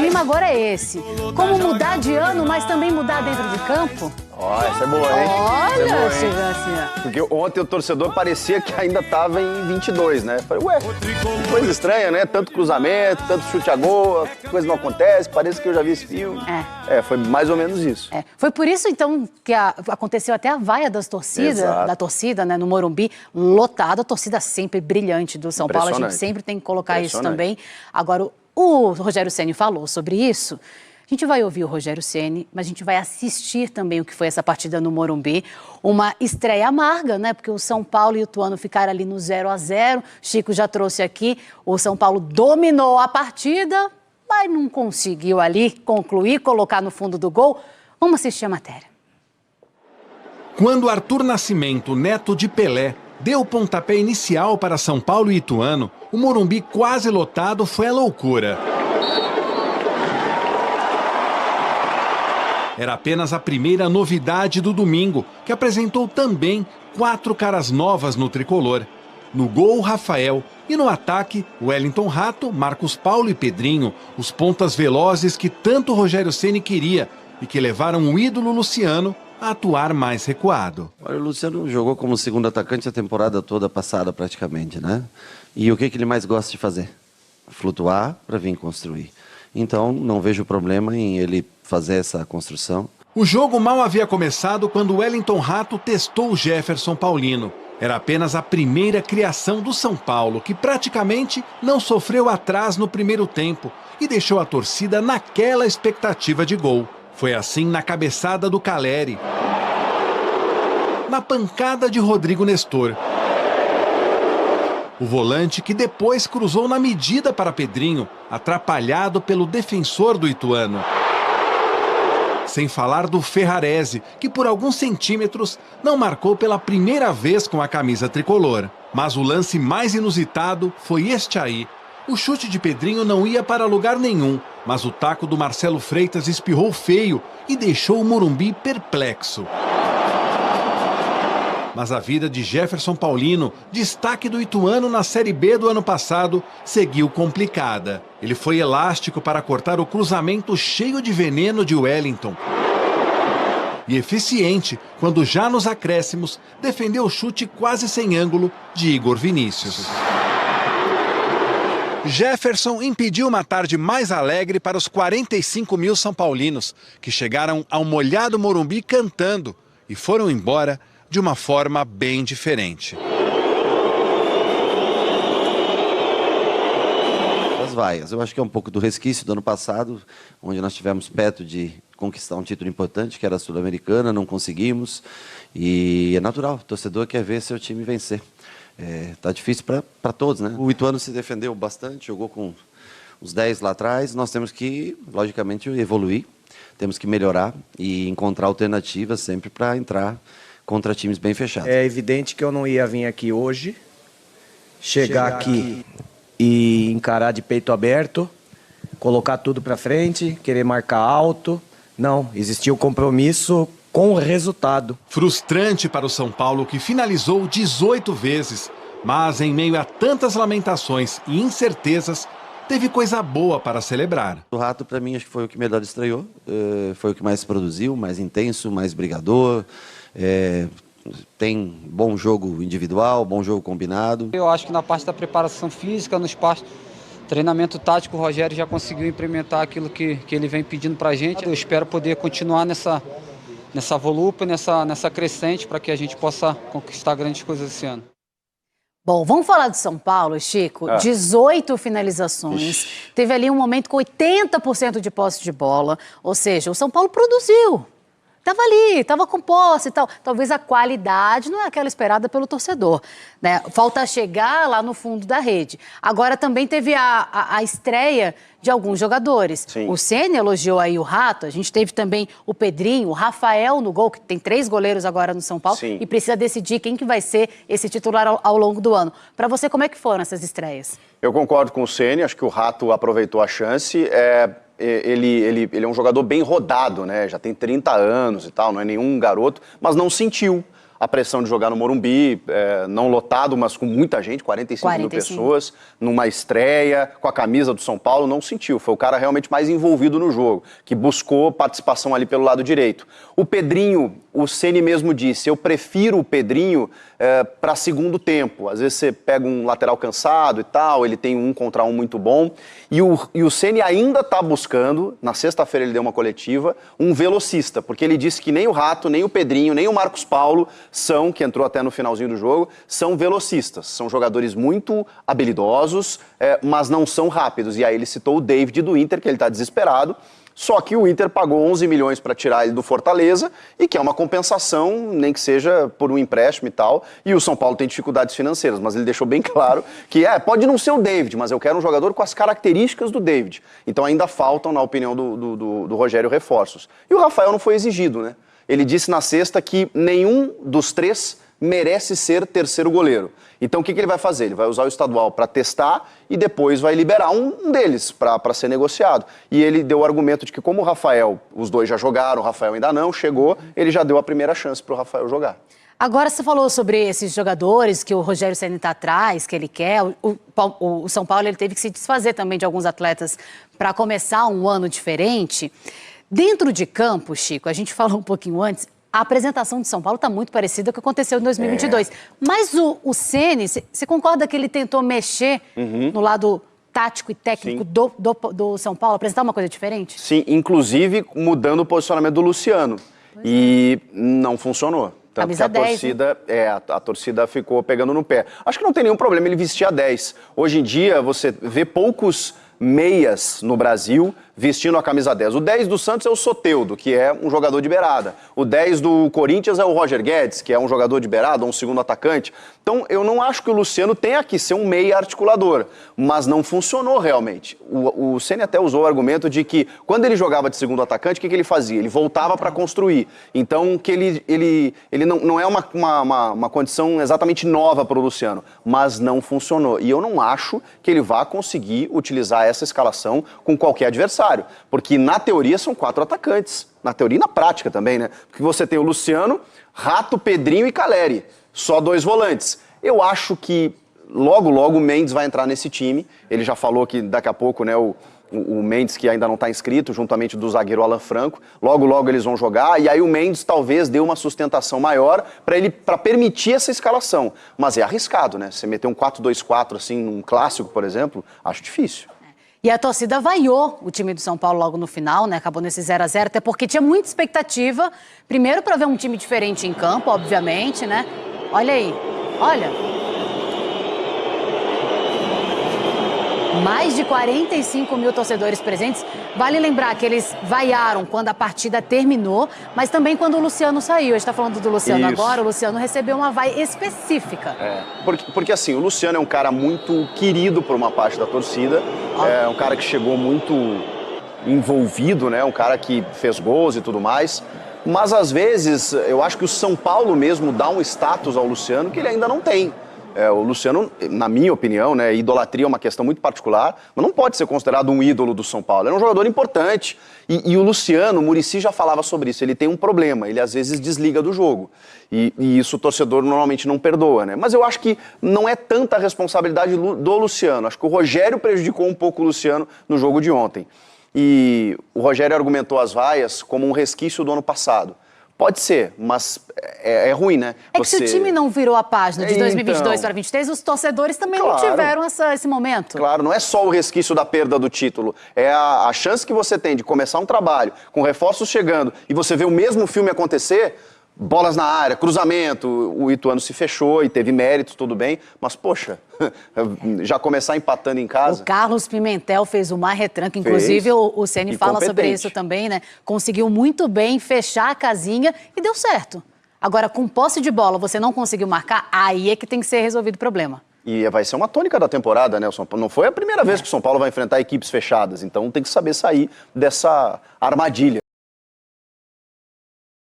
clima agora é esse. Como mudar de ano, mas também mudar dentro de campo? Ó, essa é boa, hein? Olha, chega assim, ó. Porque ontem o torcedor parecia que ainda estava em 22, né? Falei, ué, que coisa estranha, né? Tanto cruzamento, tanto chute a gol, a coisa não acontece, parece que eu já vi esse filme. Foi mais ou menos isso. Foi por isso, então, que aconteceu até a vaia das torcidas, da torcida, né, no Morumbi, lotada, a torcida sempre brilhante do São Paulo, a gente sempre tem que colocar isso também. Agora, o Rogério Ceni falou sobre isso. A gente vai ouvir o Rogério Ceni, mas a gente vai assistir também o que foi essa partida no Morumbi. Uma estreia amarga, né? Porque o São Paulo e o Ituano ficaram ali no 0-0. Chico já trouxe aqui. O São Paulo dominou a partida, mas não conseguiu ali concluir, colocar no fundo do gol. Vamos assistir a matéria. Quando Arthur Nascimento, neto de Pelé, deu o pontapé inicial para São Paulo e Ituano, o Morumbi quase lotado foi a loucura. Era apenas a primeira novidade do domingo, que apresentou também 4 caras novas no tricolor. No gol, Rafael, e no ataque, Wellington Rato, Marcos Paulo e Pedrinho, os pontas velozes que tanto Rogério Ceni queria e que levaram o ídolo Luciano a atuar mais recuado. Olha, o Luciano jogou como segundo atacante a temporada toda passada praticamente, né? E o que ele mais gosta de fazer? Flutuar para vir construir. Então, não vejo problema em ele fazer essa construção. O jogo mal havia começado quando Wellington Rato testou o Jefferson Paulino. Era apenas a primeira criação do São Paulo, que praticamente não sofreu atrás no primeiro tempo e deixou a torcida naquela expectativa de gol. Foi assim na cabeçada do Caleri, na pancada de Rodrigo Nestor. O volante que depois cruzou na medida para Pedrinho, atrapalhado pelo defensor do Ituano. Sem falar do Ferrarese, que por alguns centímetros não marcou pela primeira vez com a camisa tricolor. Mas o lance mais inusitado foi este aí. O chute de Pedrinho não ia para lugar nenhum, mas o taco do Marcelo Freitas espirrou feio e deixou o Morumbi perplexo. Mas a vida de Jefferson Paulino, destaque do Ituano na Série B do ano passado, seguiu complicada. Ele foi elástico para cortar o cruzamento cheio de veneno de Wellington. E eficiente, quando já nos acréscimos, defendeu o chute quase sem ângulo de Igor Vinícius. Jefferson impediu uma tarde mais alegre para os 45 mil São Paulinos, que chegaram ao molhado Morumbi cantando e foram embora de uma forma bem diferente. As vaias, eu acho que é um pouco do resquício do ano passado, onde nós tivemos perto de conquistar um título importante, que era a Sul-Americana, não conseguimos, e é natural, o torcedor quer ver seu time vencer. Tá difícil para todos, né? O Ituano se defendeu bastante, jogou com os 10 lá atrás, nós temos que, logicamente, evoluir, temos que melhorar e encontrar alternativas sempre para entrar contra times bem fechados. É evidente que eu não ia vir aqui hoje, chegar aqui e encarar de peito aberto, colocar tudo para frente, querer marcar alto. Não, existia o compromisso com o resultado. Frustrante para o São Paulo, que finalizou 18 vezes, mas em meio a tantas lamentações e incertezas, teve coisa boa para celebrar. O Rato, para mim, acho que foi o que melhor estreou, foi o que mais produziu, mais intenso, mais brigador. Tem bom jogo individual, bom jogo combinado. Eu acho que na parte da preparação física, no espaço, treinamento tático, o Rogério já conseguiu implementar aquilo que ele vem pedindo para a gente. Eu espero poder continuar nessa volúpia, nessa crescente, para que a gente possa conquistar grandes coisas esse ano. Bom, vamos falar do São Paulo, Chico. 18 finalizações. Teve ali um momento com 80% de posse de bola. Ou seja, o São Paulo produziu. Estava ali, estava com posse e tal. Talvez a qualidade não é aquela esperada pelo torcedor, né? Falta chegar lá no fundo da rede. Agora também teve a estreia de alguns jogadores. Sim. O Ceni elogiou aí o Rato, a gente teve também o Pedrinho, o Rafael no gol, que tem 3 goleiros agora no São Paulo. Sim. E precisa decidir quem que vai ser esse titular ao longo do ano. Para você, como é que foram essas estreias? Eu concordo com o Ceni, acho que o Rato aproveitou a chance. Ele é um jogador bem rodado, né? Já tem 30 anos e tal, não é nenhum garoto, mas não sentiu a pressão de jogar no Morumbi, não lotado, mas com muita gente, 45 mil pessoas, numa estreia, com a camisa do São Paulo, não sentiu. Foi o cara realmente mais envolvido no jogo, que buscou participação ali pelo lado direito. O Pedrinho, o Ceni mesmo disse, eu prefiro o Pedrinho para segundo tempo. Às vezes você pega um lateral cansado e tal, ele tem um contra um muito bom. E o Ceni ainda está buscando, na sexta-feira ele deu uma coletiva, um velocista, porque ele disse que nem o Rato, nem o Pedrinho, nem o Marcos Paulo são, que entrou até no finalzinho do jogo, são velocistas. São jogadores muito habilidosos, mas não são rápidos. E aí ele citou o David do Inter, que ele está desesperado. Só que o Inter pagou 11 milhões para tirar ele do Fortaleza e que é uma compensação, nem que seja por um empréstimo e tal. E o São Paulo tem dificuldades financeiras, mas ele deixou bem claro que pode não ser o David, mas eu quero um jogador com as características do David. Então ainda faltam, na opinião do Rogério, reforços. E o Rafael não foi exigido, né? Ele disse na sexta que nenhum dos três merece ser terceiro goleiro. Então o que ele vai fazer? Ele vai usar o estadual para testar e depois vai liberar um deles para ser negociado. E ele deu o argumento de que como o Rafael, os dois já jogaram, o Rafael ainda não, chegou, ele já deu a primeira chance para o Rafael jogar. Agora você falou sobre esses jogadores que o Rogério Ceni está atrás, que ele quer. O São Paulo ele teve que se desfazer também de alguns atletas para começar um ano diferente. Dentro de campo, Chico, a gente falou um pouquinho antes, a apresentação de São Paulo está muito parecida com o que aconteceu em 2022. Mas o Ceni, você concorda que ele tentou mexer no lado tático e técnico do São Paulo, apresentar uma coisa diferente? Sim, inclusive mudando o posicionamento do Luciano. E não funcionou. Tanto Camisa que a 10, torcida, a torcida ficou pegando no pé. Acho que não tem nenhum problema ele vestir a 10. Hoje em dia você vê poucos meias no Brasil vestindo a camisa 10. O 10 do Santos é o Soteldo, que é um jogador de beirada. O 10 do Corinthians é o Roger Guedes, que é um jogador de beirada, um segundo atacante. Então, eu não acho que o Luciano tenha que ser um meia articulador, mas não funcionou realmente. O Ceni até usou o argumento de que, quando ele jogava de segundo atacante, o que ele fazia? Ele voltava para construir. Então, que ele não é uma condição exatamente nova para o Luciano, mas não funcionou. E eu não acho que ele vá conseguir utilizar essa escalação com qualquer adversário. Porque na teoria são 4 atacantes. Na teoria e na prática também, né? Porque você tem o Luciano, Rato, Pedrinho e Caleri. Só 2 volantes. Eu acho que logo o Mendes vai entrar nesse time. Ele já falou que daqui a pouco, né, o Mendes, que ainda não está inscrito, juntamente do zagueiro Alan Franco, logo eles vão jogar, e aí o Mendes talvez dê uma sustentação maior para permitir essa escalação. Mas é arriscado, né? Você meter um 4-2-4 assim, num clássico, por exemplo, acho difícil. E a torcida vaiou o time do São Paulo logo no final, né? Acabou nesse 0-0, até porque tinha muita expectativa. Primeiro para ver um time diferente em campo, obviamente, né? Olha aí, olha. Mais de 45 mil torcedores presentes. Vale lembrar que eles vaiaram quando a partida terminou, mas também quando o Luciano saiu. A gente está falando do Luciano agora, o Luciano recebeu uma vaia específica. Porque assim, o Luciano é um cara muito querido por uma parte da torcida, é um cara que chegou muito envolvido, né? Um cara que fez gols e tudo mais. Mas às vezes, eu acho que o São Paulo mesmo dá um status ao Luciano que ele ainda não tem. O Luciano, na minha opinião, né, idolatria é uma questão muito particular, mas não pode ser considerado um ídolo do São Paulo. Ele é um jogador importante. E o Luciano, o Muricy já falava sobre isso, ele tem um problema, ele às vezes desliga do jogo. E isso o torcedor normalmente não perdoa, né? Mas eu acho que não é tanta a responsabilidade do Luciano. Acho que o Rogério prejudicou um pouco o Luciano no jogo de ontem. E o Rogério argumentou as vaias como um resquício do ano passado. Pode ser, mas é ruim, né? É que se o time não virou a página de 2022 para 2023, os torcedores também não tiveram esse momento. Claro, não é só o resquício da perda do título. É a chance que você tem de começar um trabalho com reforços chegando e você vê o mesmo filme acontecer, bolas na área, cruzamento, o Ituano se fechou e teve méritos, tudo bem, mas poxa, já começar empatando em casa... O Carlos Pimentel fez uma retranca, inclusive o Ceni fala sobre isso também, né? Conseguiu muito bem fechar a casinha e deu certo. Agora, com posse de bola, você não conseguiu marcar, aí é que tem que ser resolvido o problema. E vai ser uma tônica da temporada, né? O São Paulo, não foi a primeira vez que o São Paulo vai enfrentar equipes fechadas, então tem que saber sair dessa armadilha.